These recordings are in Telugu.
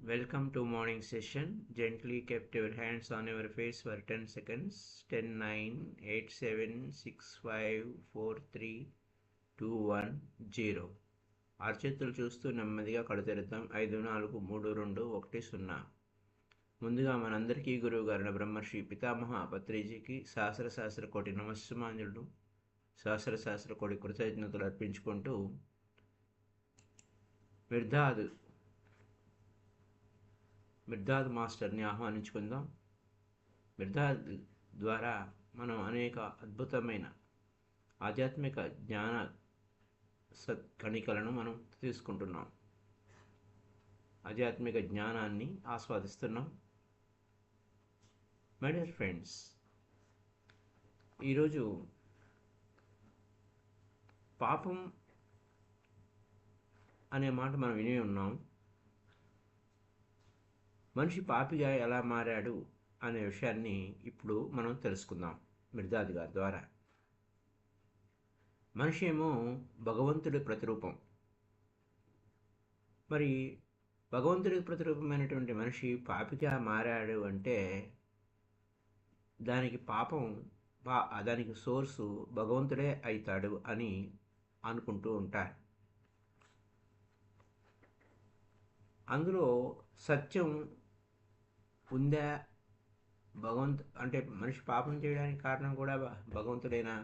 Welcome to morning session. Gently kept your hands on your face for 10 seconds. 10, 9, 8, 7, 6, 5, 4, 3, 2, 1, 0. అరచేతులు చూస్తూ నెమ్మదిగా కడుతెరుద్దాం. 5, 4, 3, 2, 1, 0. ముందుగా మనందరికీ గురువు గారిన బ్రహ్మర్షి పితామహ పత్రిజీకి సహస్ర కోటి నమస్సుమాంజులు, సహస్ర కోటి కృతజ్ఞతలు అర్పించుకుంటూ మిర్దాద్ మాస్టర్ని ఆహ్వానించుకుందాం. మిర్దాద్ ద్వారా మనం అనేక అద్భుతమైన ఆధ్యాత్మిక జ్ఞాన కణికలను మనం తీసుకుంటున్నాం, ఆధ్యాత్మిక జ్ఞానాన్ని ఆస్వాదిస్తున్నాం. మై డియర్ ఫ్రెండ్స్, ఈరోజు పాపం అనే మాట మనం విని ఉన్నాం. మనిషి పాపిగా ఎలా మారాడు అనే విషయాన్ని ఇప్పుడు మనం తెలుసుకుందాం మిర్దాద్ గారి ద్వారా. మనిషి ఏమో భగవంతుడి ప్రతిరూపం. మరి భగవంతుడికి ప్రతిరూపమైనటువంటి మనిషి పాపిగా మారాడు అంటే దానికి దానికి సోర్సు భగవంతుడే అవుతాడు అని అనుకుంటూ ఉంటారు. అందులో సత్యం ఉందా? అంటే మనిషి పాపం చేయడానికి కారణం కూడా భగవంతుడేనా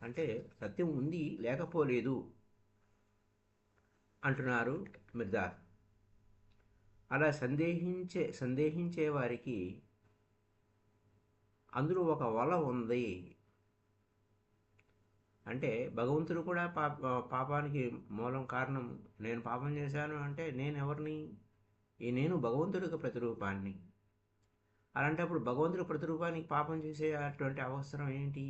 అంటే సత్యం ఉంది, లేకపోలేదు అంటున్నారు మిర్దాద్. అలా సందేహించే వారికి అందులో ఒక వల ఉంది. అంటే భగవంతుడు కూడా పాపానికి మూలం కారణం. నేను పాపం చేశాను అంటే నేను ఎవరిని? నేను భగవంతుడికి ప్రతిరూపాన్ని. అలాంటప్పుడు భగవంతుడి ప్రతిరూపానికి పాపం చేసేటువంటి అవసరం ఏంటి?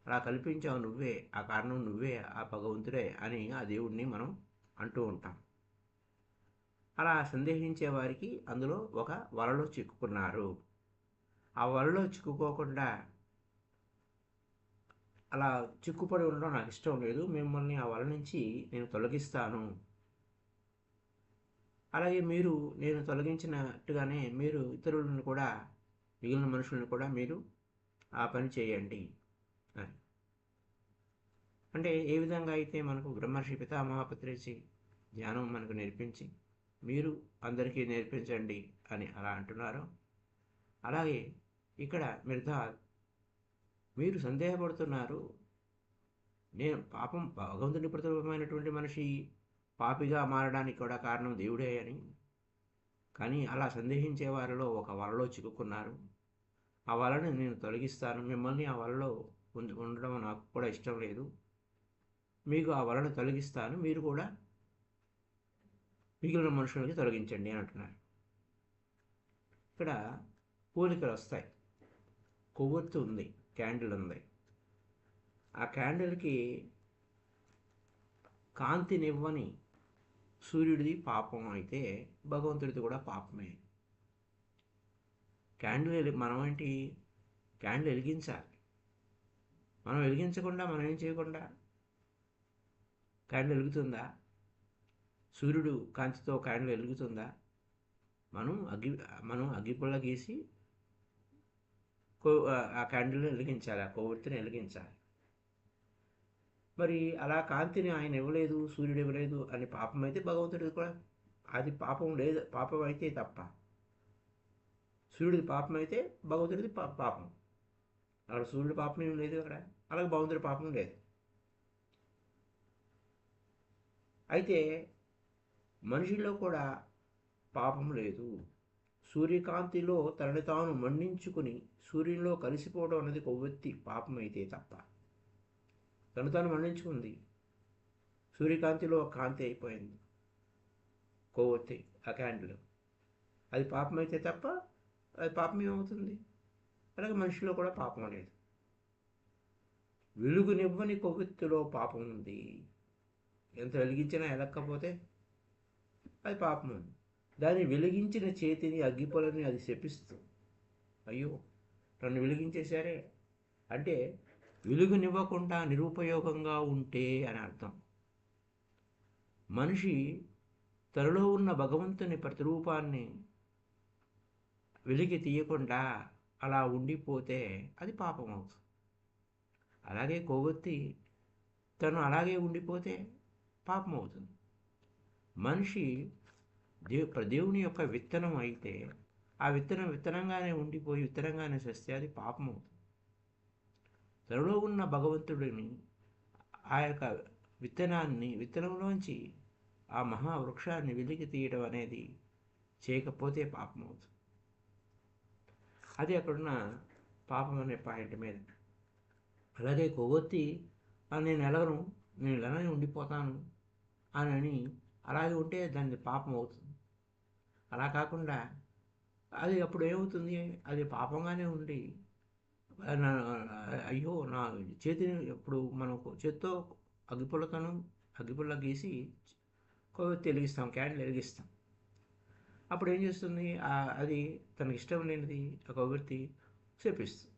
అలా కల్పించావు నువ్వే, ఆ కారణం నువ్వే, ఆ భగవంతుడే అని ఆ దేవుడిని మనం అంటూ ఉంటాం. అలా సందేహించే వారికి అందులో ఒక వలలో చిక్కుకున్నారు. ఆ వలలో చిక్కుకోకుండా అలా చిక్కుపడి ఉండడం నాకు ఇష్టం లేదు, మిమ్మల్ని ఆ వల నుంచి నేను తొలగిస్తాను. అలాగే నేను తొలగించినట్టుగానే మీరు ఇతరులను కూడా, మిగిలిన మనుషులను కూడా మీరు ఆ పని చేయండి అని. అంటే ఏ విధంగా అయితే మనకు బ్రహ్మర్షి పితామహ పత్రిజీ ధ్యానం మనకు నేర్పించి మీరు అందరికీ నేర్పించండి అని అలా అంటున్నారో, అలాగే ఇక్కడ మిర్దాద్ మీరు సందేహపడుతున్నారు, నేను భగవంతుని ప్రతిరూపమైనటువంటి మనిషి పాపిగా మారడానికి కూడా కారణం దేవుడే అని. కానీ అలా సందేహించే వారిలో ఒక వలలో చిక్కుకున్నారు. ఆ వలను నేను తొలగిస్తాను, మిమ్మల్ని ఆ వలలో ఉండడం నాకు కూడా ఇష్టం లేదు, మీకు ఆ వలను తొలగిస్తాను, మీరు కూడా మిగిలిన మనుషులకి తొలగించండి అని అంటున్నారు. ఇక్కడ పోలికలు వస్తాయి. కొవ్వొత్తు ఉంది, క్యాండిల్ ఉంది. ఆ క్యాండిల్కి కాంతినివ్వని సూర్యుడిది పాపం అయితే భగవంతుడిది కూడా పాపమే. క్యాండిల్ వెలిగించాలి. మనం వెలిగించకుండా, మనం ఏం చేయకుండా క్యాండిల్ వెలుగుతుందా? సూర్యుడు కాంతితో క్యాండిల్ వెలుగుతుందా? మనం అగ్గిపుల్ల గీసి ఆ క్యాండిల్ని వెలిగించాలి, ఆ కొవ్వొత్తిని వెలిగించాలి. మరి అలా కాంతిని ఆయన ఇవ్వలేదు, సూర్యుడు ఇవ్వలేదు అని పాపం అయితే భగవంతుడిది కూడా అది పాపం లేదు. పాపం అయితే తప్ప. సూర్యుడిది పాపం అయితే భగవంతుడిది పాపం. అక్కడ సూర్యుడి పాపం ఏం లేదు అక్కడ, అలాగే భగవంతుడి పాపం లేదు. అయితే మనిషిలో కూడా పాపం లేదు. సూర్యకాంతిలో తనని తాను మండించుకుని సూర్యునిలో కలిసిపోవడం అనేది కొవ్వొత్తి పాపం అయితే తప్ప. తను తాను మండించుకుంది, సూర్యకాంతిలో కాంతి అయిపోయింది కొవ్వొత్తి, ఆ క్యాండిల్. అది పాపం అయితే తప్ప అది పాపం ఏమవుతుంది? అలాగే మనిషిలో కూడా పాపం లేదు. వెలుగునివ్వని కొవ్వొత్తిలో పాపం ఉంది. ఎంత వెలిగించినా ఎలక్కపోతే అది పాపం ఉంది. దాన్ని వెలిగించిన చేతిని, అగ్గిపొలని అది శపిస్తుంది. అయ్యో, నన్ను వెలిగించేశారే అంటే వెలుగునివ్వకుండా నిరుపయోగంగా ఉంటే అని అర్థం. మనిషి తనలో ఉన్న భగవంతుని ప్రతిరూపాన్ని వెలికి తీయకుండా అలా ఉండిపోతే అది పాపం అవుతుంది. అలాగే కొవ్వొత్తి తను అలాగే ఉండిపోతే పాపం అవుతుంది. మనిషి దేవుని యొక్క విత్తనం అయితే ఆ విత్తనం విత్తనంగానే ఉండిపోయి విత్తనంగానే చేస్తే అది పాపం అవుతుంది. తనలో ఉన్న భగవంతుడిని, ఆ యొక్క విత్తనంలోంచి ఆ మహావృక్షాన్ని వెలికి తీయడం అనేది చేయకపోతే పాపం అవుతుంది. అది అక్కడున్న పాపం అనే పాయింట్ మీద. అలాగే కొవ్వొత్తి నేను ఎలాగను, నేను ఇలానే ఉండిపోతాను అని అలాగే ఉంటే దాన్ని పాపం అవుతుంది. అలా కాకుండా అది అప్పుడు ఏమవుతుంది, అది పాపంగానే ఉండి అయ్యో నా చేతిని ఇప్పుడు మనం చేత్తో అగ్గిపుల్ల గీసి కొవ్వొత్తి వెలిగిస్తాం, క్యాండిల్ వెలిగిస్తాం. అప్పుడు ఏం చేస్తుంది, అది తనకి ఇష్టం లేనిది ఆ కొవ్వొత్తి శపిస్తుంది.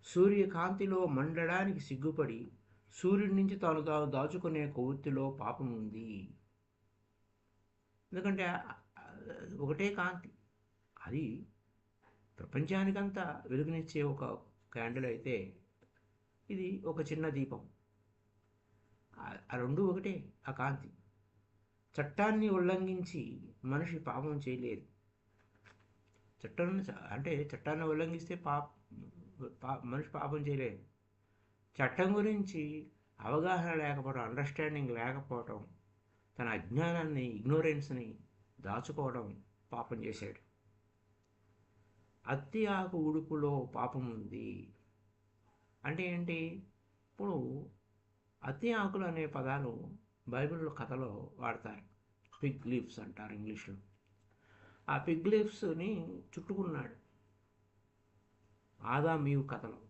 సూర్యకాంతిలో మండడానికి సిగ్గుపడి సూర్యుడి నుంచి తాను దాచుకునే కొవ్వొత్తిలో పాపం ఉంది. ఎందుకంటే ఒకటే కాంతి, అది ప్రపంచానికంతా వెలుగునిచ్చే ఒక క్యాండిల్ అయితే ఇది ఒక చిన్న దీపం. ఆ రెండు ఒకటే, ఆ కాంతి. చట్టాన్ని ఉల్లంఘించి మనిషి పాపం చేయలేదు. చట్టాన్ని ఉల్లంఘిస్తే మనిషి పాపం చేయలేదు. చట్టం గురించి అవగాహన లేకపోవడం, అండర్స్టాండింగ్ లేకపోవడం, తన అజ్ఞానాన్ని, ఇగ్నోరెన్స్ని దాచుకోవడం పాపం చేశాడు. అత్తి ఆకు ఉడుపులో పాపం ఉంది అంటే ఏంటి? ఇప్పుడు అత్తి ఆకులు అనే పదాలు బైబిల్లో కథలో వాడతారు. పిగ్ లీవ్స్ అంటారు ఇంగ్లీష్లో. ఆ పిగ్ లీవ్స్ని చుట్టుకున్నాడు ఆదాము ఈవ్ కథలో.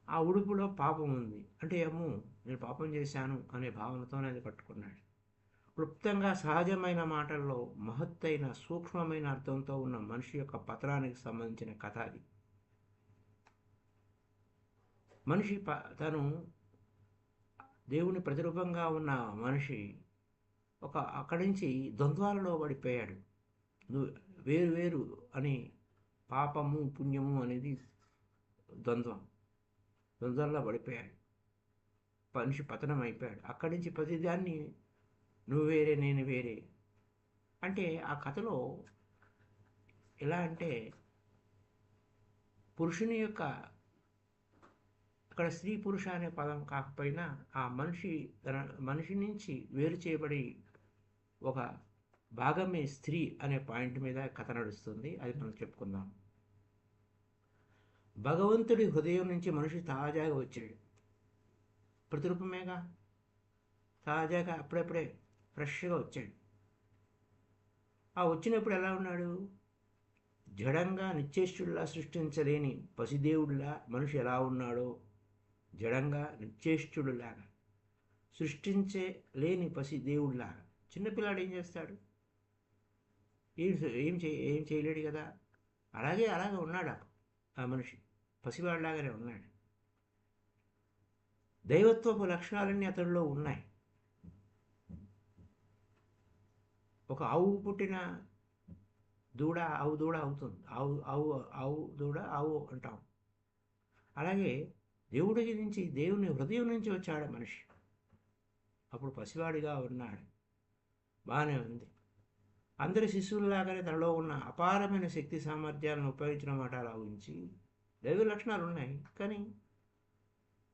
ఆ ఉడుపులో పాపం ఉంది అంటే ఏమో నేను పాపం చేశాను అనే భావనతోనే అది పట్టుకున్నాడు. క్లుప్తంగా సహజమైన మాటల్లో మహత్తైన సూక్ష్మమైన అర్థంతో ఉన్న మనిషి యొక్క పతనానికి సంబంధించిన కథ అది. మనిషి తను దేవుని ప్రతిరూపంగా ఉన్న మనిషి అక్కడి నుంచి ద్వంద్వాలలో పడిపోయాడు. వేరు వేరు అని, పాపము పుణ్యము అనేది ద్వంద్వంలో పడిపోయాడు. మనిషి పతనం అయిపోయాడు. అక్కడి నుంచి ప్రతిదాన్ని నువ్వు వేరే నేను వేరే అంటే ఆ కథలో ఎలా అంటే పురుషుని యొక్క, అక్కడ స్త్రీ పురుష అనే పదం కాకపోయినా ఆ మనిషి నుంచి వేరు చేయబడి ఒక భాగమే స్త్రీ అనే పాయింట్ మీద కథ నడుస్తుంది. అది మనం చెప్పుకుందాం. భగవంతుడి హృదయం నుంచి మనిషి తాజాగా వచ్చాడు. ప్రతిరూపమేగా, తాజాగా అప్పుడప్పుడే ఫ్రెష్గా వచ్చాడు. ఆ వచ్చినప్పుడు ఎలా ఉన్నాడు? జడంగా నిశ్చేష్టుడిలా సృష్టించలేని పసిదేవుడిలా మనిషి ఎలా ఉన్నాడో, జడంగా నిశ్చేష్టుడిలాగా సృష్టించలేని పసిదేవుడిలాగా. చిన్నపిల్లాడు ఏం చేస్తాడు? ఏం చేయలేడు కదా. అలాగే ఉన్నాడు ఆ మనిషి, పసివాడిలాగానే ఉన్నాడు. దైవత్వపు లక్షణాలన్నీ అతడిలో ఉన్నాయి. ఒక ఆవు పుట్టిన దూడ ఆవు దూడ అవుతుంది. ఆవు దూడ ఆవు అంటాం. అలాగే దేవుని హృదయం నుంచి వచ్చాడు మనిషి. అప్పుడు పసివాడిగా ఉన్నాడు, బాగానే ఉంది. అందరి శిశువులాగానే తనలో ఉన్న అపారమైన శక్తి సామర్థ్యాలను ఉపయోగించిన మాట అలా ఉంచి దైవ లక్షణాలు ఉన్నాయి. కానీ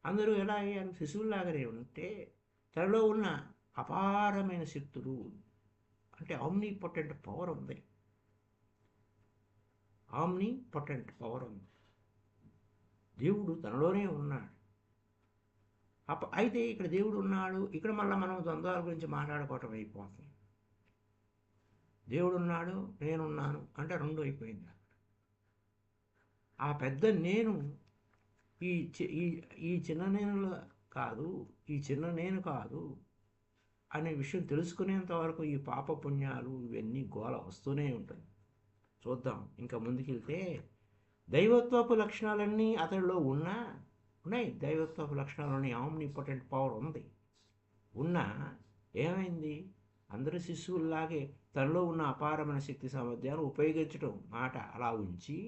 అందరూ ఎలా అయ్యారు? శిశువులాగానే ఉంటే తనలో ఉన్న అపారమైన శక్తులు అంటే ఆమ్నిపొటెంట్ పవర్ ఉంది. దేవుడు తనలోనే ఉన్నాడు. అయితే ఇక్కడ దేవుడు ఉన్నాడు, ఇక్కడ మళ్ళీ మనం ద్వంద్వాల గురించి మాట్లాడుకోవటం అయిపోతుంది. దేవుడు ఉన్నాడు, నేనున్నాను అంటే రెండు అయిపోయింది. ఆ పెద్ద నేను ఈ చిన్న నేను కాదు అనే విషయం తెలుసుకునేంత వరకు ఈ పాపపుణ్యాలు ఇవన్నీ గోల వస్తూనే ఉంటుంది. చూద్దాం ఇంకా ముందుకెళ్తే. దైవత్వపు లక్షణాలన్నీ అతడిలో ఉన్నాయి. దైవత్వపు లక్షణాలని ఆమ్నిపొటెంట్ పవర్ ఉంది. ఏమైంది? అందరు శిశువుల్లాగే తనలో ఉన్న అపారమైన శక్తి సామర్థ్యాన్ని ఉపయోగించడం మాట అలా ఉంచి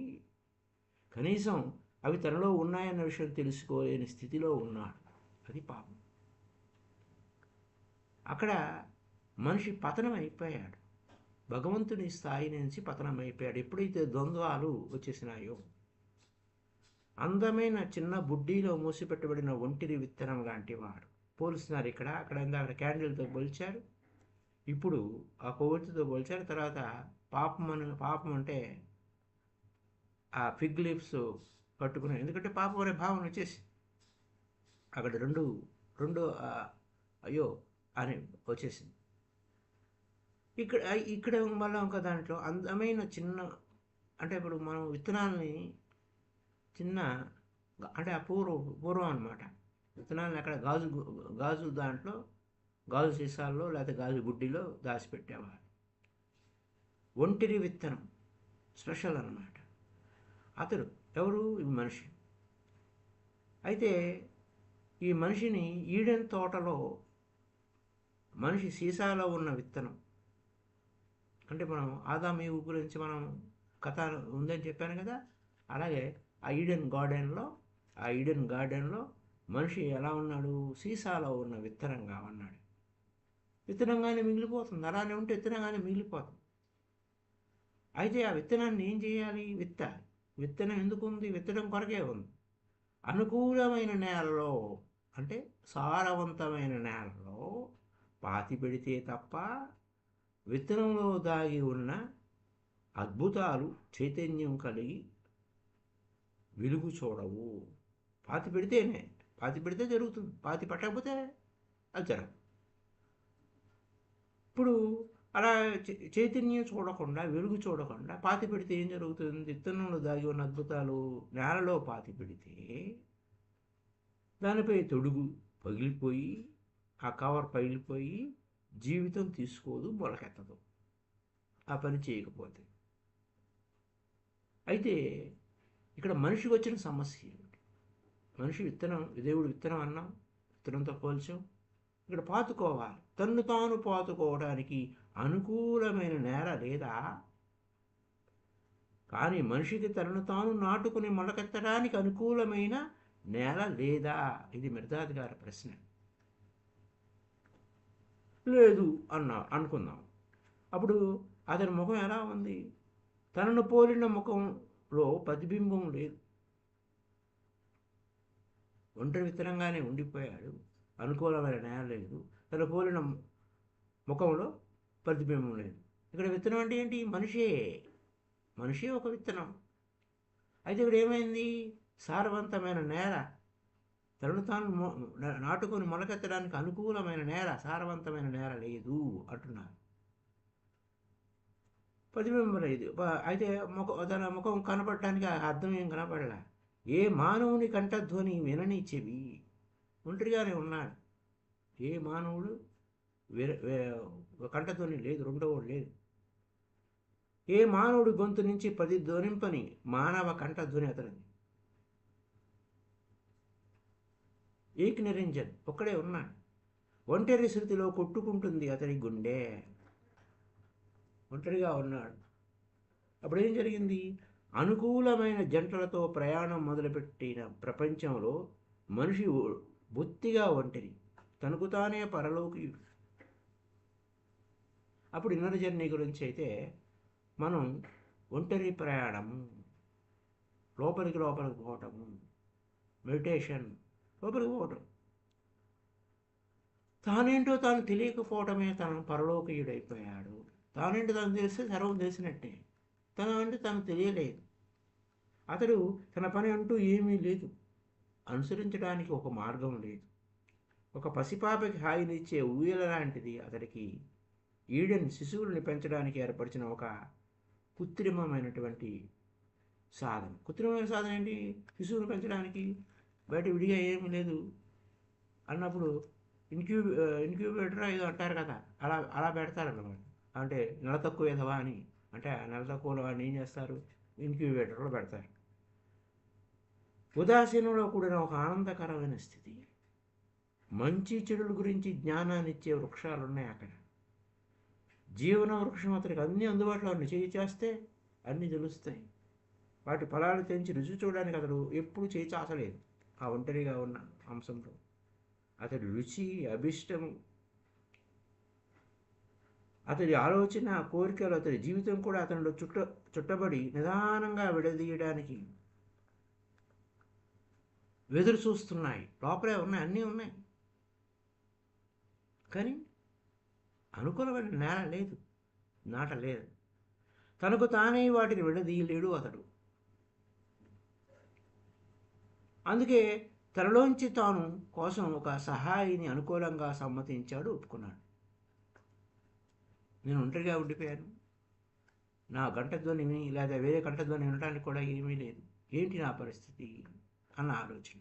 కనీసం అవి తనలో ఉన్నాయన్న విషయం తెలుసుకోలేని స్థితిలో ఉన్నాడు. అది పాపం. అక్కడ మనిషి పతనం అయిపోయాడు. భగవంతుని స్థాయి నుంచి పతనం అయిపోయాడు. ఎప్పుడైతే ద్వంద్వాలు వచ్చేసినాయో, అందమైన చిన్న బుడ్డీలో మూసిపెట్టబడిన ఒంటిరి విత్తనం లాంటి వాడు. పోలుస్తున్నారు ఇక్కడ. అక్కడ క్యాండిల్తో పోల్చారు, ఇప్పుడు ఆ కొవ్వొత్తితో పోల్చారు. తర్వాత పాపం అంటే ఆ ఫిగ్ లీవ్స్ పట్టుకున్నాడు. ఎందుకంటే పాపం అనే భావన వచ్చేసి అక్కడ రెండు అయ్యో అని వచ్చేసింది. ఇక్కడ మళ్ళీ ఒక దాంట్లో అందమైన చిన్న, అంటే ఇప్పుడు మనం విత్తనాలని చిన్న, అంటే పూర్వం అనమాట, విత్తనాలను అక్కడ గాజు దాంట్లో, గాజు సీసాల్లో లేకపోతే గాజు బుడ్డిలో దాచిపెట్టేవారు. ఒంటిరి విత్తనం స్పెషల్ అన్నమాట. అతడు ఎవరు? ఈ మనిషి. అయితే ఈ మనిషిని ఈడెన్ తోటలో మనిషి సీసాలో ఉన్న విత్తనం, అంటే మనం ఆదాము ఈవు గురించి మనం కథ ఉందని చెప్పాను కదా, అలాగే ఆ ఈడెన్ గార్డెన్లో మనిషి ఎలా ఉన్నాడు? సీసాలో ఉన్న విత్తనంగా ఉన్నాడు. విత్తనంగానే మిగిలిపోతుంది. అలానే ఉంటే విత్తనంగానే మిగిలిపోతుంది. అయితే ఆ విత్తనాన్ని ఏం చేయాలి? విత్తాలి. విత్తనం ఎందుకు ఉంది? విత్తనం కొరకే ఉంది. అనుకూలమైన నేలలో, అంటే సారవంతమైన నేలలో పాతి పెడితే తప్ప విత్తనంలో దాగి ఉన్న అద్భుతాలు చైతన్యం కలిగి వెలుగు చూడవు. పాతి పెడితే జరుగుతుంది, పాతి పెట్టకపోతే అది జరగదు. ఇప్పుడు అలా చైతన్యం చూడకుండా, వెలుగు చూడకుండా పాతి పెడితే ఏం జరుగుతుంది? విత్తనంలో దాగి ఉన్న అద్భుతాలు నేలలో పాతి పెడితే దానిపై తొడుగు పగిలిపోయి, ఆ కవర్ పగిలిపోయి జీవితం తీసుకోదు, మొలకెత్తదు ఆ పని చేయకపోతే. అయితే ఇక్కడ మనిషికి వచ్చిన సమస్య ఏమిటి? మనిషి విత్తనం, దేవుడు విత్తనం అన్నాం, విత్తనంతో పోల్చాం. ఇక్కడ పాతుకోవాలి. తన్ను తాను పాతుకోవడానికి అనుకూలమైన నేల లేదా? కానీ మనిషికి తనను తాను నాటుకుని మొలకెత్తడానికి అనుకూలమైన నేల లేదా? ఇది మిర్దాద్ గారి ప్రశ్న. లేదు అనుకుందాం. అప్పుడు అతని ముఖం ఎలా ఉంది? తనను పోలిన ముఖంలో ప్రతిబింబం లేదు. ఒంటరి విత్తనంగానే ఉండిపోయాడు. అనుకూలమైన నేల లేదు. తన పోలిన ముఖంలో ప్రతిబింబం లేదు. ఇక్కడ విత్తనం అంటే ఏంటి? మనిషే ఒక విత్తనం. అయితే ఇక్కడ ఏమైంది? సారవంతమైన నేల, తనను తాను నాటుకొని మొలకెత్తడానికి అనుకూలమైన నేల, సారవంతమైన నేల లేదు అంటున్నారు. ప్రతిబింబం లేదు. అయితే తన ముఖం కనపడటానికి అర్థం ఏం కనపడలే. ఏ మానవుని కంఠధ్వని వినని చెవి. ఒంటరిగానే ఉన్నాడు. ఏ మానవుడు కంఠధ్వని లేదు, రెండోవాడు లేదు. ఏ మానవుడి గొంతు నుంచి ప్రతిధ్వనింపని మానవ కంఠధ్వని అతనిది. ఏక్ నిరంజన్ ఒక్కడే ఉన్నాడు. ఒంటరి శృతిలో కొట్టుకుంటుంది అతని గుండె. ఒంటరిగా ఉన్నాడు. అప్పుడు ఏం జరిగింది? అనుకూలమైన జంటలతో ప్రయాణం మొదలుపెట్టిన ప్రపంచంలో మనిషి బొత్తిగా ఒంటరి, తనకు తానే పరలోకియుడు. అప్పుడు ఇన్నర్ జర్నీ గురించి అయితే మనం ఒంటరి ప్రయాణము, లోపలికి పోవటము, మెడిటేషన్, లోపలికి పోవటం, తానేంటో తాను తెలియకపోవటమే తను పరలోకీయుడైపోయాడు. తానేంటో తాను తెలిస్తే సర్వం తెలిసినట్టే. తను తెలియలేదు. అతడు తన పని అంటూ ఏమీ లేదు. అనుసరించడానికి ఒక మార్గం లేదు. ఒక పసిపాపకి హాయినిచ్చే ఊయల లాంటిది అతడికి ఈడెన్ శిశువుల్ని పెంచడానికి ఏర్పరిచిన ఒక కృత్రిమమైనటువంటి సాధన. కృత్రిమమైన సాధన ఏంటి? శిశువుని పెంచడానికి బయట విడిగా ఏమీ లేదు అన్నప్పుడు ఇన్క్యూబేటర్ ఏదో అంటారు కదా, అలా పెడతారన్నమాట. అంటే నెల తక్కువ ఎదవా అని, అంటే ఆ నెల తక్కువ వాడిని ఏం చేస్తారు? ఇన్క్యూబేటర్లో పెడతారు. ఉదాసీనంలో కూడిన ఒక ఆనందకరమైన స్థితి. మంచి చెడుల గురించి జ్ఞానాన్ని ఇచ్చే వృక్షాలు ఉన్నాయి అక్కడ. జీవన వృక్షం అతనికి అన్నీ అందుబాటులో ఉన్నాయి. చేయి చేస్తే అన్నీ తెలుస్తాయి. వాటి ఫలాలు తెంచి రుచి చూడడానికి అతడు ఎప్పుడు చేయి చాచలేదు. ఆ ఒంటరిగా ఉన్న అంశంలో అతడి రుచి, అభిష్టము, అతడి ఆలోచన, కోరికలు, అతడి జీవితం కూడా అతనిలో చుట్టబడి నిదానంగా విడదీయడానికి వెదురు చూస్తున్నాయి. లోపలే ఉన్నాయి, అన్నీ ఉన్నాయి. కానీ అనుకూలమైన నేల లేదు, నాట లేదు. తనకు తానే వాటిని విడదీయలేడు అతడు. అందుకే తనలోంచి తాను కోసం ఒక సహాయిని అనుకూలంగా సమ్మతించాడు, ఒప్పుకున్నాడు. నేను ఒంటరిగా ఉండిపోయాను, నా గంటధ్వనిని లేదా వేరే కంఠధ్వని వినడానికి కూడా ఏమీ లేదు, ఏంటి నా పరిస్థితి అన్న ఆలోచన.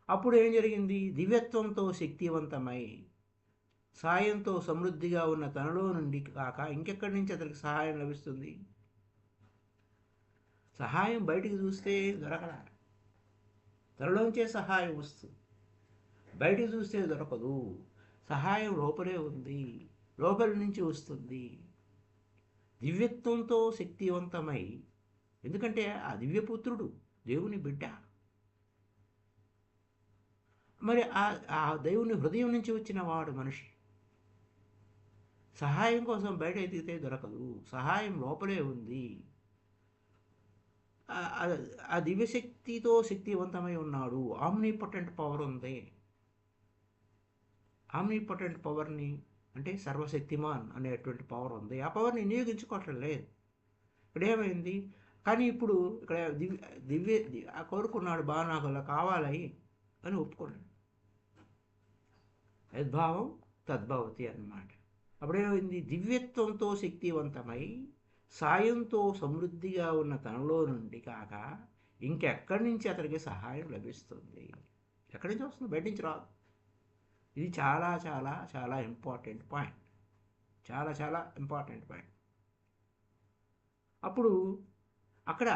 అప్పుడు ఏం జరిగింది? దివ్యత్వంతో శక్తివంతమై సాయంతో సమృద్ధిగా ఉన్న తనలో నుండి కాక ఇంకెక్కడి నుంచి అతనికి సహాయం లభిస్తుంది? సహాయం బయటికి చూస్తే దొరకలా, తనలోంచే సహాయం వస్తుంది. బయటికి చూస్తే దొరకదు. సహాయం లోపలే ఉంది, లోపలి నుంచి వస్తుంది. దివ్యత్వంతో శక్తివంతమై, ఎందుకంటే ఆ దివ్యపుత్రుడు దేవుని బిడ్డ. మరి ఆ దేవుని హృదయం నుంచి వచ్చిన వాడు మనిషి. సహాయం కోసం బయట ఎదిగితే దొరకదు, సహాయం లోపలే ఉంది. ఆ దివ్యశక్తితో శక్తివంతమై ఉన్నాడు. ఆమ్నిపొటెంట్ పవర్ ఉంది. ఆమ్నిపొటెంట్ పవర్ని అంటే సర్వశక్తిమాన్ అనేటువంటి పవర్ ఉంది. ఆ పవర్ని వినియోగించుకోవట్లేదు లేదు. ఇక్కడ ఏమైంది? కానీ ఇప్పుడు ఇక్కడ దివ్య కోరుకున్నాడు, బాగా నాకు అలా కావాలి అని ఒప్పుకున్నాడు. యద్భావం తద్భవతి అన్నమాట. అప్పుడేమైంది? దివ్యత్వంతో శక్తివంతమై సాయంతో సమృద్ధిగా ఉన్న తనలో నుండి కాక ఇంకెక్కడి నుంచి అతనికి సహాయం లభిస్తుంది? ఎక్కడి నుంచి వస్తుంది? బయట నుంచి రాదు. ఇది చాలా చాలా చాలా ఇంపార్టెంట్ పాయింట్. చాలా చాలా ఇంపార్టెంట్ పాయింట్. అప్పుడు అక్కడ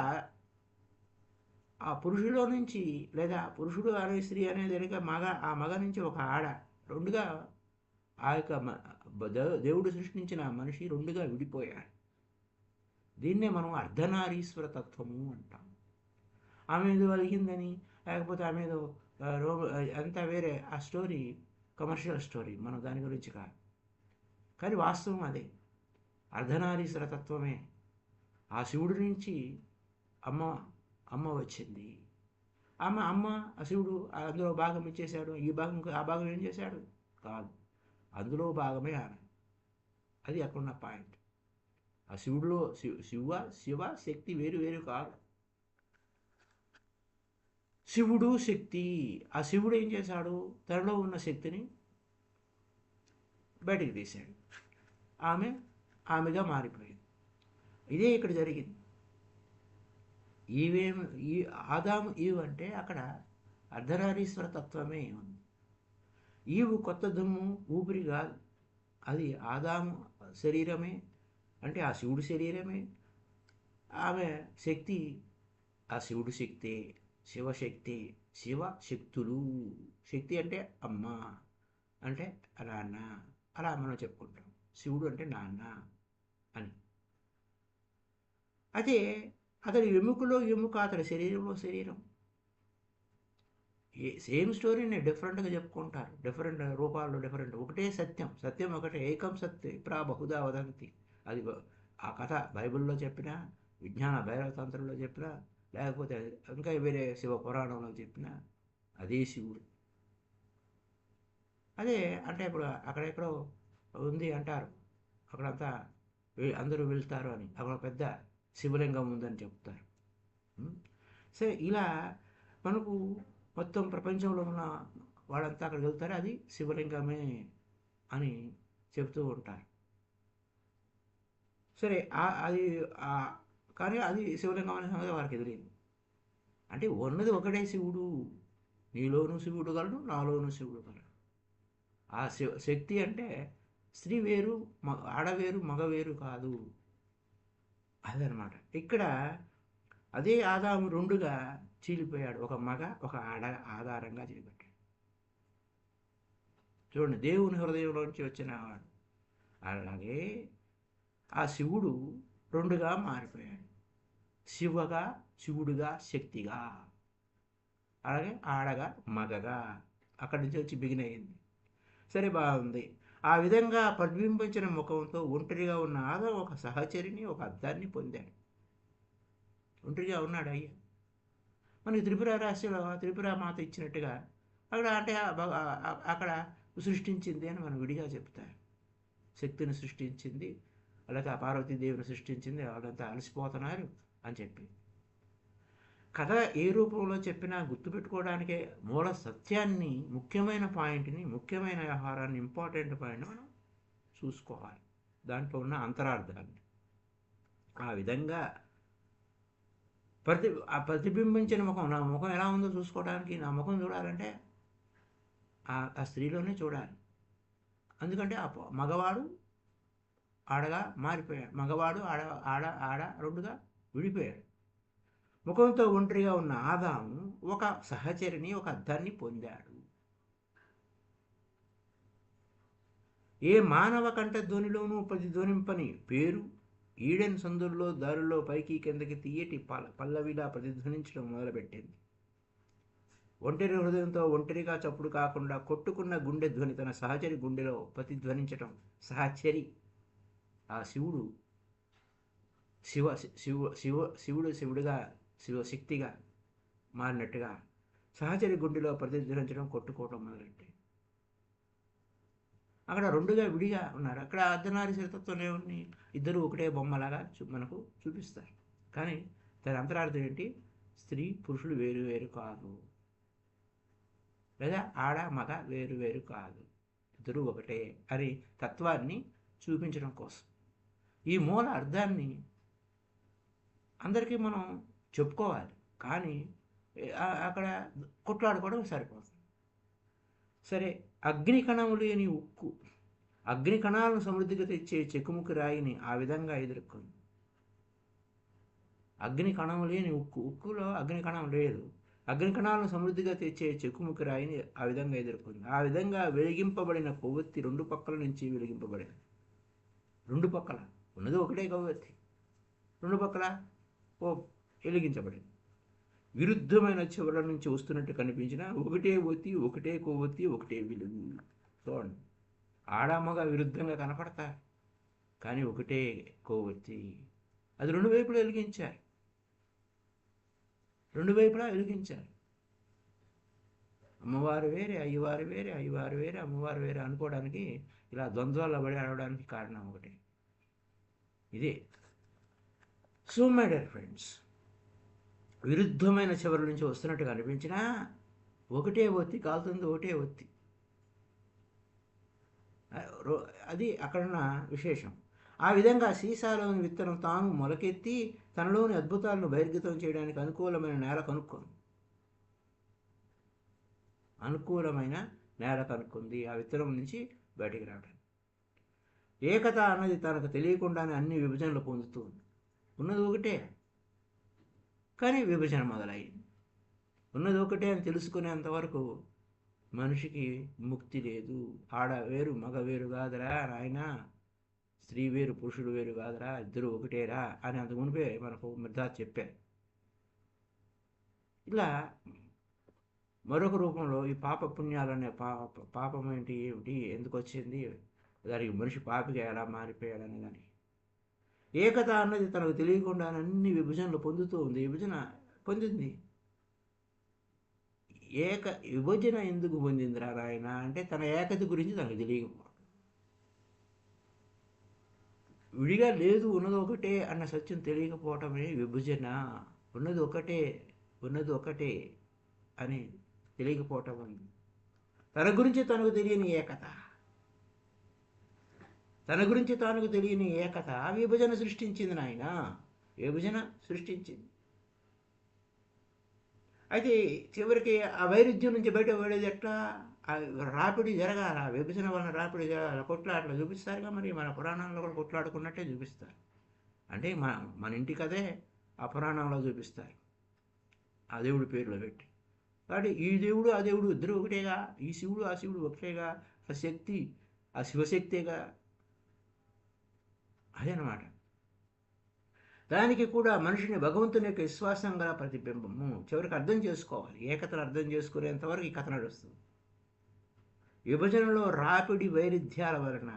ఆ పురుషులో నుంచి, లేదా పురుషుడు అనే స్త్రీ అనేది ఆ మగ నుంచి ఒక ఆడ, రెండుగా ఆ యొక్క దేవుడు సృష్టించిన మనిషి రెండుగా విడిపోయాడు. దీన్నే మనం అర్ధనారీశ్వర తత్వము అంటాం. ఆమె ఏదో అలిగిందని, లేకపోతే ఆమె ఏదో అంతా వేరే, ఆ స్టోరీ కమర్షియల్ స్టోరీ, మనం దాని గురించి కాదు. కానీ వాస్తవం అదే, అర్ధనారీశ్వర తత్వమే. ఆ శివుడి నుంచి అమ్మ వచ్చింది. అమ్మ ఆ శివుడు అందులో భాగం ఇచ్చేశాడు. ఆ భాగం ఏం చేశాడు? కాదు, అందులో భాగమే ఆమె. అది అక్కడున్న పాయింట్. ఆ శివుడిలో శివ శక్తి వేరు వేరు కాదు. శివుడు శక్తి. ఆ శివుడు ఏం చేశాడు? తనలో ఉన్న శక్తిని బయటికి తీశాడు. ఆమెగా మారిపోయింది. ఇదే ఇక్కడ జరిగింది. ఈ ఆదాము ఈవు అంటే అక్కడ అర్ధనారీశ్వర తత్వమే ఉంది. ఈవు కొత్త దుమ్ము ఊపిరి కాదు, అది ఆదాము శరీరమే, అంటే ఆ శివుడు శరీరమే. ఆమె శక్తి ఆ శివుడు శక్తే, శివశక్తి, శివశక్తులు. శక్తి అంటే అమ్మ, అంటే నాన్న, అలా మనం చెప్పుకుంటాం. శివుడు అంటే నాన్న అని. అయితే అతడి ఎముకలో ఎముక, అతడి శరీరంలో శరీరం. సేమ్ స్టోరీని డిఫరెంట్గా చెప్పుకుంటారు, డిఫరెంట్ రూపాల్లో డిఫరెంట్. ఒకటే సత్యం, సత్యం ఒకటే, ఏకం సత్యం బహుదా వదంతి. అది ఆ కథ బైబిల్లో చెప్పినా, విజ్ఞాన భైరవతంత్రంలో చెప్పినా, లేకపోతే ఇంకా వేరే శివ పురాణంలో చెప్పినా అదే శివుడు. అదే అంటే ఇప్పుడు అక్కడెక్కడో ఉంది అంటారు, అక్కడంతా అందరూ వెళ్తారు అని, అక్కడ పెద్ద శివలింగం ఉందని చెప్తారు. సరే, ఇలా మనకు మొత్తం ప్రపంచంలో ఉన్న వాళ్ళంతా అక్కడికి వెళ్తారు, అది శివలింగమే అని చెప్తూ ఉంటారు. సరే, అది కానీ అది శివలింగం అనే సంగతి వారికి ఎదురైంది. అంటే ఉన్నది ఒకటే శివుడు. నీలోనూ శివుడు గలడు, నాలోనూ శివుడు గలడు. ఆ శక్తి అంటే స్త్రీ వేరు, ఆడవేరు, మగ వేరు కాదు. అదనమాట. ఇక్కడ అదే ఆదాము రెండుగా చీలిపోయాడు. ఒక మగ, ఒక ఆడ ఆధారంగా చేపట్టాడు. చూడండి, దేవుని హృదయంలోంచి వచ్చిన వాడు. అలాగే ఆ శివుడు రెండుగా మారిపోయాడు. శివుడుగా, శక్తిగా, అలాగే ఆడగా, మగగా. అక్కడి నుంచి వచ్చి బిగిన్ అయ్యింది. సరే, బాగుంది. ఆ విధంగా ప్రతిబింబించిన ముఖంతో ఒంటరిగా ఉన్న ఆదం ఒక సహచరిని, ఒక అద్దాన్ని పొందాడు. ఒంటరిగా ఉన్నాడు అయ్యా. మనకి త్రిపుర రాశిలో త్రిపుర మాత ఇచ్చినట్టుగా అక్కడ అంటే అక్కడ సృష్టించింది అని మనం విడిగా చెప్తారు. శక్తిని సృష్టించింది, అలాగే ఆ పార్వతీదేవిని సృష్టించింది, వాళ్ళంతా అలసిపోతున్నారు అని చెప్పి కథ ఏ రూపంలో చెప్పినా గుర్తుపెట్టుకోవడానికే మూల సత్యాన్ని, ముఖ్యమైన పాయింట్ని, ముఖ్యమైన వ్యవహారాన్ని, ఇంపార్టెంట్ పాయింట్ని మనం చూసుకోవాలి, దాంట్లో ఉన్న అంతరార్థాన్ని. ఆ విధంగా ప్రతిబింబించిన ముఖం, నా ముఖం ఎలా ఉందో చూసుకోవడానికి, నా ముఖం చూడాలంటే ఆ స్త్రీలోనే చూడాలి. ఎందుకంటే ఆ మగవాడు ఆడగా మారిపోయాడు, మగవాడు ఆడ రెండుగా విడిపోయాడు. ముఖంతో ఒంటరిగా ఉన్న ఆదాము ఒక సహచరిని, ఒక అద్దాన్ని పొందాడు. ఏ మానవ కంఠధ్వనిలోనూ ప్రతిధ్వనింపని పేరు ఈడెన్ సందుల్లో దారుల్లో పైకి కిందకి తీయటి పల్లవిలా ప్రతిధ్వనించడం మొదలుపెట్టింది. ఒంటరి హృదయంతో ఒంటరిగా చప్పుడు కాకుండా కొట్టుకున్న గుండె ధ్వని తన సహచరి గుండెలో ప్రతిధ్వనించటం. సహచరి ఆ శివుడు శివుడుగా శివశక్తిగా మారినట్టుగా సహచరి గుండెలో ప్రతిధ్వనించడం, కొట్టుకోవడం మొదలెట్టి అక్కడ రెండుగా విడిగా ఉన్నారు. అక్కడ అర్ధనారీశ్వరతత్వం ఏముంది, ఇద్దరు ఒకటే బొమ్మలాగా మనకు చూపిస్తారు. కానీ దాని అంతరార్థం ఏంటి? స్త్రీ పురుషులు వేరు వేరు కాదు, లేదా ఆడ మగ వేరు వేరు కాదు, ఇద్దరు ఒకటే అని తత్వాన్ని చూపించడం కోసం ఈ మూల అర్థాన్ని అందరికీ మనం చెప్పుకోవాలి. కానీ అక్కడ కొట్లాడుకోవడం సరిపోతుంది. సరే, అగ్ని కణము లేని ఉక్కు అగ్ని కణాలను సమృద్ధిగా తెచ్చే చెక్కుముక్కు రాయిని ఆ విధంగా ఎదుర్కొంది. అగ్ని కణము లేని ఉక్కులో అగ్ని కణం లేదు. అగ్ని కణాలను సమృద్ధిగా తెచ్చే చెక్కుముక్కు రాయిని ఆ విధంగా ఎదుర్కొంది. ఆ విధంగా వెలిగింపబడిన కొవ్వొత్తి రెండు పక్కల నుంచి వెలిగింపబడింది. రెండు పక్కల ఉన్నది ఒకటే కొవ్వొత్తి, రెండు పక్కల వెలిగించబడింది. విరుద్ధమైన చివర నుంచి వస్తున్నట్టు కనిపించిన ఒకటే ఒత్తి, ఒకటే కొవ్వొత్తి, ఒకటే వెలుగు. చూడండి, ఆడమగ విరుద్ధంగా కనపడతారు, కానీ ఒకటే కొవ్వొత్తి. అది రెండు వైపులా వెలిగించారు, రెండు వైపులా వెలిగించారు. అమ్మవారు వేరే, అయ్యవారు వేరే, అయ్యవారు వేరే, అమ్మవారు వేరే అనుకోవడానికి, ఇలా ద్వంద్వాల పడి ఆడడానికి కారణం ఒకటి ఇదే. సో మై డియర్ ఫ్రెండ్స్, విరుద్ధమైన చివరి నుంచి వస్తున్నట్టుగా అనిపించినా ఒకటే ఒత్తి కాలుతుంది, ఒకటే ఒత్తి. అది అక్కడున్న విశేషం. ఆ విధంగా సీసాలోని విత్తనం తాను మొలకెత్తి తనలోని అద్భుతాలను బహిర్గతం చేయడానికి అనుకూలమైన నేల కనుక్కుంది. ఆ విత్తనం నుంచి బయటికి రావడానికి ఏకత అన్నది తనకు తెలియకుండానే అన్ని విభజనలు పొందుతుంది. ఉన్నది ఒకటే, కానీ విభజన మొదలైంది. ఉన్నది ఒకటే అని తెలుసుకునేంతవరకు మనిషికి ముక్తి లేదు. ఆడ వేరు మగ వేరు కాదురా నాయన, స్త్రీ వేరు పురుషుడు వేరు కాదురా, ఇద్దరు ఒకటేరా అని అంత మునిపే మనకు మిర్దాత్ చెప్పారు. ఇలా మరొక రూపంలో ఈ పాప పుణ్యాలనే పాపం ఏమిటి, ఎందుకు వచ్చింది, దానికి మనిషి పాపిగా ఎలా మారిపోయాడని దానికి ఏకత అన్నది తనకు తెలియకుండా అన్ని విభజనలు పొందుతూ ఉంది. విభజన పొందింది. విభజన ఎందుకు పొందిందిరా నాయన అంటే తన ఏకత గురించి తనకు తెలియకపోవడం. విడిగా లేదు, ఉన్నది ఒకటే అన్న సత్యం తెలియకపోవటమే విభజన. ఉన్నది ఒకటే అని తెలియకపోవటం ఉంది. తన గురించి తనకు తెలియని ఏకత, తన గురించి తానుకు తెలియని ఏకత విభజన సృష్టించింది నాయన, విభజన సృష్టించింది. అయితే చివరికి ఆ వైరుధ్యం నుంచి బయట పడేది ఎట్లా? రాపిడి జరగాల, విభజన వలన రాపిడి జరగాల, కొట్లాటలు చూపిస్తారుగా. మరి మన పురాణంలో కూడా కొట్లాడుకున్నట్టే చూపిస్తారు. అంటే మన ఇంటి కదే ఆ పురాణంలో చూపిస్తారు, ఆ దేవుడి పేరులో పెట్టి. కాబట్టి ఈ దేవుడు ఆ దేవుడు ఇద్దరు ఒకటేగా, ఈ శివుడు ఆ శివుడు ఒకటేగా, ఆ శక్తి ఆ శివశక్తిగా అదనమాట. దానికి కూడా మనిషిని భగవంతుని యొక్క విశ్వాసం గల ప్రతిబింబము. చివరికి అర్థం చేసుకోవాలి. ఏకతను అర్థం చేసుకునేంతవరకు ఈ కథ నడుస్తుంది. విభజనలో రాపిడి వైరుధ్యాల వలన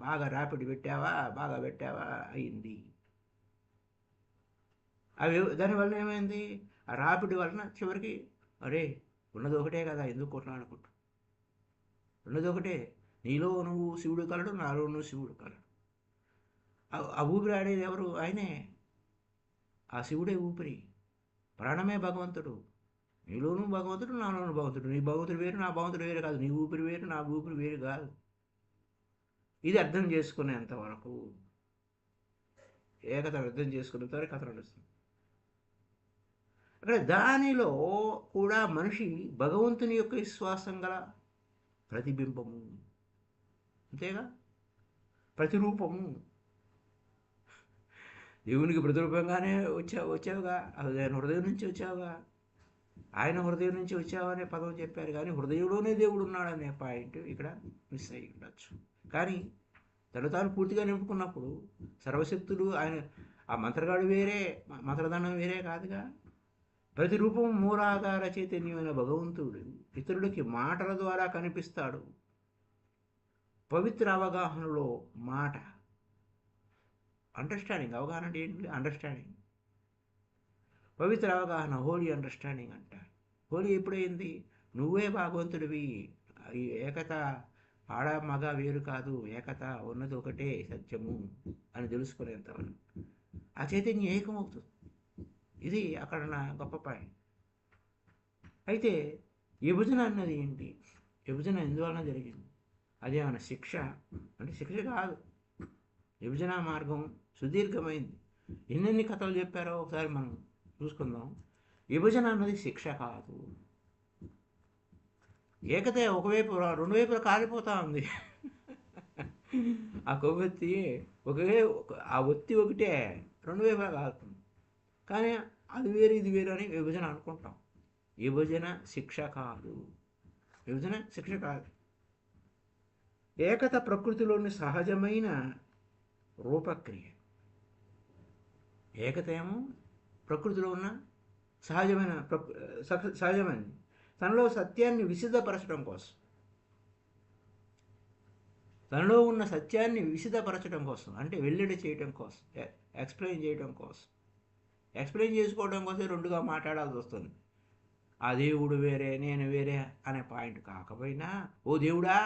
బాగా రాపిడి పెట్టావా, బాగా పెట్టావా అయింది. అవి దానివల్ల ఏమైంది? ఆ రాపిడి వలన చివరికి అరే ఉన్నది ఒకటే కదా, ఎందుకు కొట్లాడుకుంటా, ఉన్నది ఒకటే, నీలో నువ్వు శివుడు కలడు, నాలో నువ్వు శివుడు కలడు. ఆ ఊపిరి ఆడేది ఎవరు? ఆయనే. ఆ శివుడే ఊపిరి, ప్రాణమే భగవంతుడు. నీలోనూ భగవంతుడు, నాలోనూ భగవంతుడు. నీ భగవంతుడు వేరు, నా భగవంతుడు వేరు కాదు. నీ ఊపిరి వేరు, నా ఊపిరి వేరు కాదు. ఇది అర్థం చేసుకునేంతవరకు, ఏకత అర్థం చేసుకునేంతవరకు కథ నడుస్తుంది. అక్కడ దానిలో కూడా మనిషి భగవంతుని యొక్క విశ్వాసం గల ప్రతిబింబము, అంతేగా, ప్రతిరూపము. దేవునికి ప్రతిరూపంగానే వచ్చావుగా, ఆయన హృదయం నుంచి వచ్చావుగా, ఆయన హృదయం నుంచి వచ్చావనే పదం చెప్పారు. కానీ హృదయంలోనే దేవుడు ఉన్నాడనే పాయింట్ ఇక్కడ మిస్ అయ్యి ఉండొచ్చు. కానీ తను తాను పూర్తిగా నింపుకున్నప్పుడు సర్వశక్తులు ఆయన, ఆ మంత్రగాడు వేరే, మంత్రదండం వేరే కాదుగా. ప్రతిరూపం మూలాధార చైతన్యమైన భగవంతుడు ఇతరులకి మాటల ద్వారా కనిపిస్తాడు. పవిత్ర అవగాహనలో మాట, అండర్స్టాండింగ్. అవగాహన అంటే ఏంటి? అండర్స్టాండింగ్. పవిత్ర అవగాహన, హోలీ అండర్స్టాండింగ్ అంటారు. హోలీ ఎప్పుడైంది? నువ్వే భగవంతుడివి. ఈ ఏకత ఆడ మగ వేరు కాదు, ఏకత ఉన్నది ఒకటే సత్యము అని తెలుసుకునేంతవరకు ఆ చైతన్యం ఏకమవుతుంది. ఇది అక్కడ నా గొప్ప పాయింట్. అయితే విభజన అన్నది ఏంటి? విభజన ఎందువలన జరిగింది? అదేమన్నా శిక్ష అంటే? శిక్ష కాదు. విభజన మార్గం సుదీర్ఘమైంది. ఎన్నెన్ని కథలు చెప్పారో ఒకసారి మనం చూసుకుందాం. విభజన అన్నది శిక్ష కాదు. ఏకతే ఒకవైపు, రెండు వైపులా కాలిపోతా ఉంది. ఆ కొవ్వొత్తి ఆ ఒత్తి ఒకటే రెండు వైపులా కాలుతుంది. కానీ అది వేరు ఇది వేరు అని విభజన అనుకుంటాం. విభజన శిక్ష కాదు. విభజన శిక్ష కాదు. ఏకత ప్రకృతిలోని సహజమైన రూపక్రియ. ఏకత ఏమో ప్రకృతిలో ఉన్న సహజమైనది. తనలో సత్యాన్ని విశదపరచడం కోసం, తనలో ఉన్న సత్యాన్ని విశదపరచడం కోసం, అంటే వెల్లడి చేయడం కోసం, ఎక్స్ప్లెయిన్ చేయడం కోసం, ఎక్స్ప్లెయిన్ చేసుకోవడం కోసం రెండుగా మాట్లాడాల్సి వస్తుంది. ఆ దేవుడు వేరే, నేను వేరే అనే పాయింట్ కాకపోయినా, ఓ దేవుడా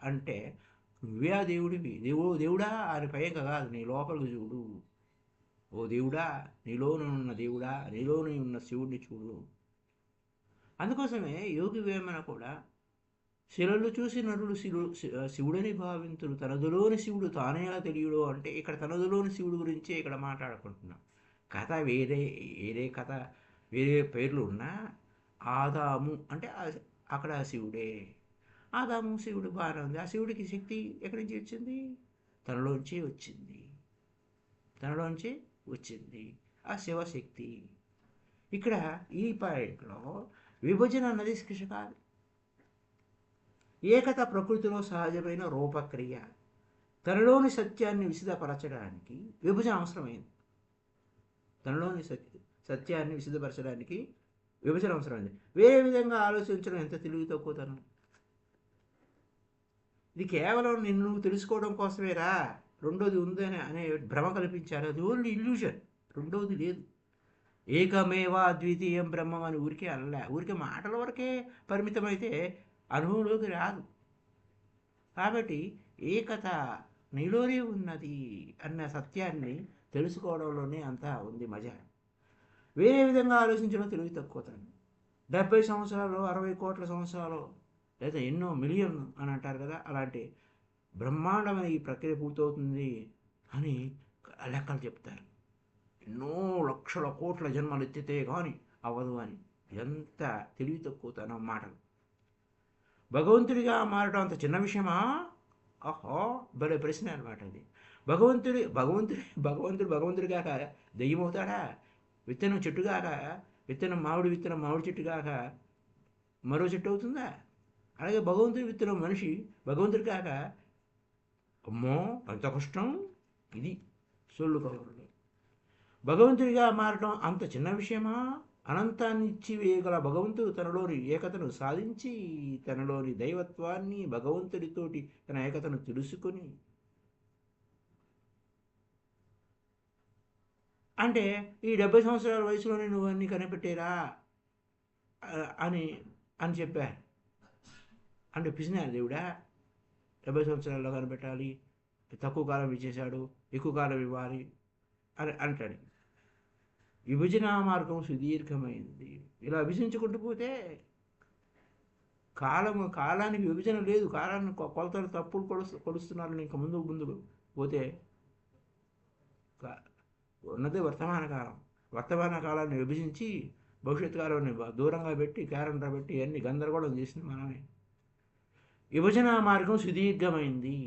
అంటే నువ్వే ఆ దేవుడివి, దేవుడా అని పైగా కాదు, నీ లోపలికి చూడు. ఓ దేవుడా, నీలోనే ఉన్న దేవుడా, నీలోనే ఉన్న శివుడిని చూడు. అందుకోసమే యోగి వేమన కూడా శిలలు చూసి నరుడు శివుడని భావింతుడు, తనదులోని శివుడు తానేలా తెలియడు అంటే ఇక్కడ తనదులోని శివుడు గురించే ఇక్కడ మాట్లాడుకుంటున్నాం. కథ వేరే కథ, వేరే పేర్లు ఉన్నా ఆదాము అంటే అక్కడ శివుడే. ఆదాము శివుడు బాగానే ఉంది. ఆ శివుడికి శక్తి ఎక్కడి నుంచి వచ్చింది? తనలోంచి వచ్చింది ఆ శివశక్తి. ఇక్కడ ఈ పాయింట్లో విభజన అన్నది శిక్ష కాదు. ఏకత ప్రకృతిలో సహజమైన రూపక్రియ. తనలోని సత్యాన్ని విశదపరచడానికి విభజన అవసరమైంది. తనలోని సత్యాన్ని విశదపరచడానికి విభజన అవసరమైంది. వేరే విధంగా ఆలోచించడం ఎంత తెలివి తక్కువతనం. ఇది కేవలం నిన్ను తెలుసుకోవడం కోసమేరా, రెండోది ఉందని అనే భ్రమ కల్పించారు. అది ఓన్లీ ఇల్యూషన్, రెండోది లేదు. ఏకమేవా అద్వితీయం బ్రహ్మం అని ఊరికే మాటల వరకే పరిమితమైతే అనుభవంలోకి రాదు. కాబట్టి ఏకత నీలోనే ఉన్నది అన్న సత్యాన్ని తెలుసుకోవడంలోనే అంతా ఉంది మజా. వేరే విధంగా ఆలోచించడం తెలివి తక్కువతనం. 70 సంవత్సరాలు, 60 కోట్ల సంవత్సరాలు, లేదా ఎన్నో మిలియన్ అని అంటారు కదా, అలాంటి బ్రహ్మాండమైన ఈ ప్రక్రియ పూర్తవుతుంది అని లెక్కలు చెప్తారు. ఎన్నో లక్షల కోట్ల జన్మలు ఎత్తితే కానీ అవ్వదు అని. ఎంత తెలివి తక్కువతనం మాటలు. భగవంతుడిగా మారడం అంత చిన్న విషయమా? ఆహో, భలే ప్రశ్న అనమాట అది. భగవంతుడు కాక దెయ్యం అవుతాడా? విత్తనం చెట్టు కాక, మామిడి చెట్టు కాక మరో చెట్టు అవుతుందా? అలాగే భగవంతుడి విత్తనం మనిషి భగవంతుడి కాక, అమ్మో అంత కష్టం. ఇది సొల్లు కబుర్లు. భగవంతుడిగా మారటం అంత చిన్న విషయమా? అనంతాన్ని ఇచ్చివేయగల భగవంతుడు తనలోని ఏకతను సాధించి, తనలోని దైవత్వాన్ని భగవంతుడితోటి తన ఏకతను తెలుసుకొని, అంటే ఈ 70 సంవత్సరాల వయసులోనే నువ్వు అన్నీ కనిపెట్టేరా అని అని చెప్పారు. అంటే పిసినారు దేవుడా, 70 సంవత్సరాల్లో కనిపెట్టాలి, తక్కువ కాలం ఇచ్చేశాడు, ఎక్కువ కాలం ఇవ్వాలి అని అంటాడు. విభజన మార్గం సుదీర్ఘమైంది. ఇలా విభజించుకుంటూ పోతే కాలానికి విభజన లేదు. కాలాన్ని కొలతలు తప్పులు కొలుస్తున్నారు. ఇంకా ముందుకు పోతే ఉన్నదే వర్తమాన కాలం. వర్తమాన కాలాన్ని విభజించి భవిష్యత్ కాలాన్ని దూరంగా పెట్టి క్యాలెండర్ పెట్టి అన్ని గందరగోళం చేసింది మనమే. విభజన మార్గం సుదీర్ఘమైంది.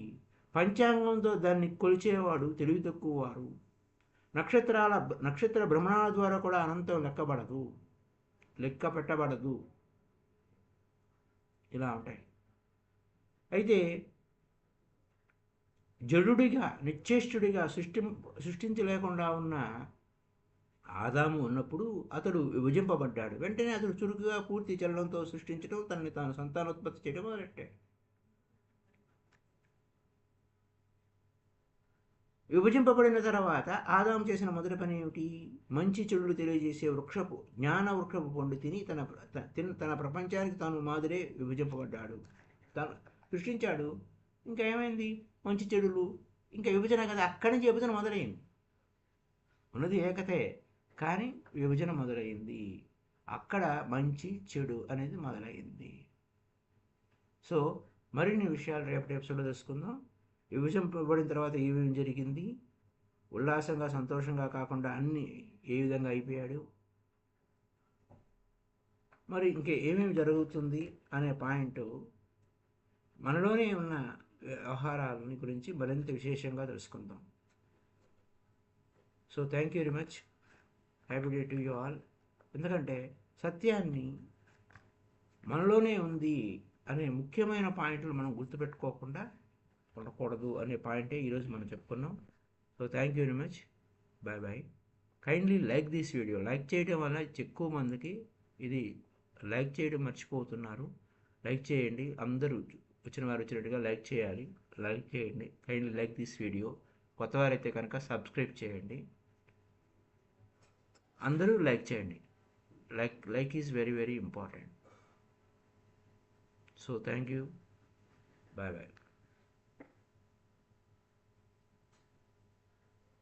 పంచాంగంతో దాన్ని కొలిచేవాడు తెలివి తక్కువ వారు. నక్షత్ర భ్రమణాల ద్వారా కూడా అనంతం లెక్క పెట్టబడదు. ఇలా ఉంటాయి. అయితే జడుడిగా నిశ్చేష్టుడిగా సృష్టించలేకుండా ఉన్న ఆదాము ఉన్నప్పుడు అతడు విభజింపబడ్డాడు. వెంటనే అతడు చురుకుగా పూర్తి చలనంతో సృష్టించడం, తనని తాను సంతానోత్పత్తి చేయడం మొదలెట్టాడు. విభజింపబడిన తర్వాత ఆదాము చేసిన మొదటి పని ఏమిటి? మంచి చెడులు తెలియజేసే జ్ఞాన వృక్షపు పండు తిని తన ప్రపంచానికి తాను మాదిరే విభజింపబడ్డాడు. తను సృష్టించాడు. ఇంకా ఏమైంది? మంచి చెడులు ఇంకా విభజన కదా. అక్కడి నుంచి విభజన మొదలైంది. ఉన్నది ఏకతే, కానీ విభజన మొదలైంది. అక్కడ మంచి చెడు అనేది మొదలైంది. సో మరిన్ని విషయాలు రేపటి ఎపిసోడ్లో తెలుసుకుందాం. విభజింపబడిన తర్వాత ఏమేమి జరిగింది, ఉల్లాసంగా సంతోషంగా కాకుండా అన్నీ ఏ విధంగా అయిపోయాడు, మరి ఇంకే ఏమేమి జరుగుతుంది అనే పాయింట్, మనలోనే ఉన్న వ్యవహారాలని గురించి మరింత విశేషంగా తెలుసుకుందాం. So thank you very much. Happy day to you all. ఎందుకంటే సత్యాన్ని మనలోనే ఉంది అనే ముఖ్యమైన పాయింట్లు మనం గుర్తుపెట్టుకోకుండా ఉండకూడదు అనే పాయింటే ఈరోజు మనం చెప్పుకున్నాం. So thank you very much. Bye bye. Kindly like this video. Like చేయడం వల్ల ఎక్కువ మందికి ఇది లైక్ చేయడం మర్చిపోతున్నారు. లైక్ చేయండి. అందరూ వచ్చిన వారు వచ్చినట్టుగా లైక్ చేయాలి. లైక్ చేయండి. Kindly like this video. కొత్తవారైతే కనుక సబ్స్క్రైబ్ చేయండి. అందరూ లైక్ చేయండి. Like is very very important. So thank you. Bye bye.